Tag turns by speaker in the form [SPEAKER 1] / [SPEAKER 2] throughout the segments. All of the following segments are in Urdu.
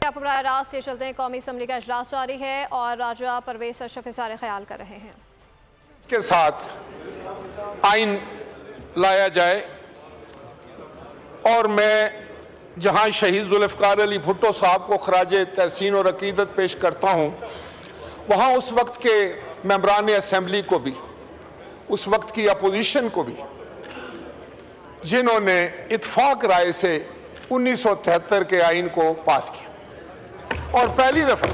[SPEAKER 1] آپ براہ راست یہ چلتے ہیں، قومی اسمبلی کا اجلاس جاری ہے اور راجہ پرویز اشرف اظہار خیال کر رہے ہیں
[SPEAKER 2] اس کے ساتھ آئین لایا جائے، اور میں جہاں شہید ذوالفقار علی بھٹو صاحب کو خراج تحسین اور عقیدت پیش کرتا ہوں، وہاں اس وقت کے ممبران اسمبلی کو بھی، اس وقت کی اپوزیشن کو بھی، جنہوں نے اتفاق رائے سے 1973 کے آئین کو پاس کیا، اور پہلی دفعہ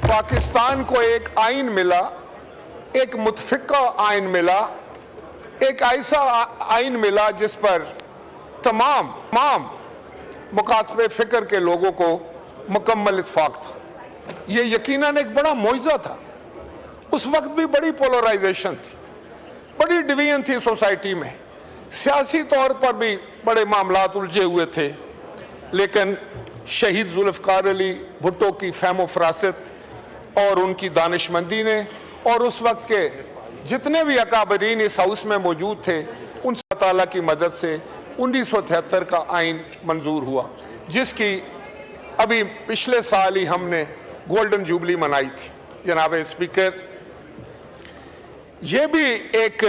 [SPEAKER 2] پاکستان کو ایک آئین ملا، ایک متفقہ آئین ملا، ایک ایسا آئین ملا جس پر تمام مکاتب فکر کے لوگوں کو مکمل اتفاق تھا۔ یہ یقیناً ایک بڑا معجزہ تھا۔ اس وقت بھی بڑی پولرائزیشن تھی، بڑی ڈویژن تھی سوسائٹی میں، سیاسی طور پر بھی بڑے معاملات الجھے ہوئے تھے، لیکن شہید ذوالفقار علی بھٹو کی فہم و فراست اور ان کی دانشمندی نے، اور اس وقت کے جتنے بھی اکابرین اس ہاؤس میں موجود تھے، ان سے اللہ تعالیٰ کی مدد سے 1973 کا آئین منظور ہوا، جس کی ابھی پچھلے سال ہی ہم نے گولڈن جوبلی منائی تھی۔ جناب اسپیکر، یہ بھی ایک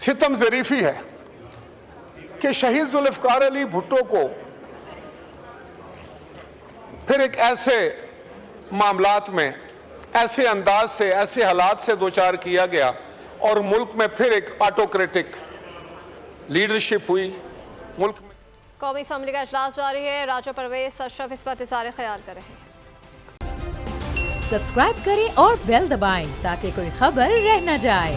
[SPEAKER 2] ستم ظریفی ہے کہ شہید ذوالفقار علی بھٹو کو پھر ایک ایسے معاملات میں، ایسے انداز سے، ایسے حالات سے دوچار کیا گیا، اور ملک میں پھر ایک آٹوکریٹک لیڈرشپ ہوئی ملک میں۔
[SPEAKER 1] قومی اسمبلی کا اجلاس جاری ہے، راجہ پرویز اشرف اس وقت اظہار خیال کر رہے ہیں۔
[SPEAKER 3] سبسکرائب کریں اور بیل دبائیں تاکہ کوئی خبر رہ نہ جائے۔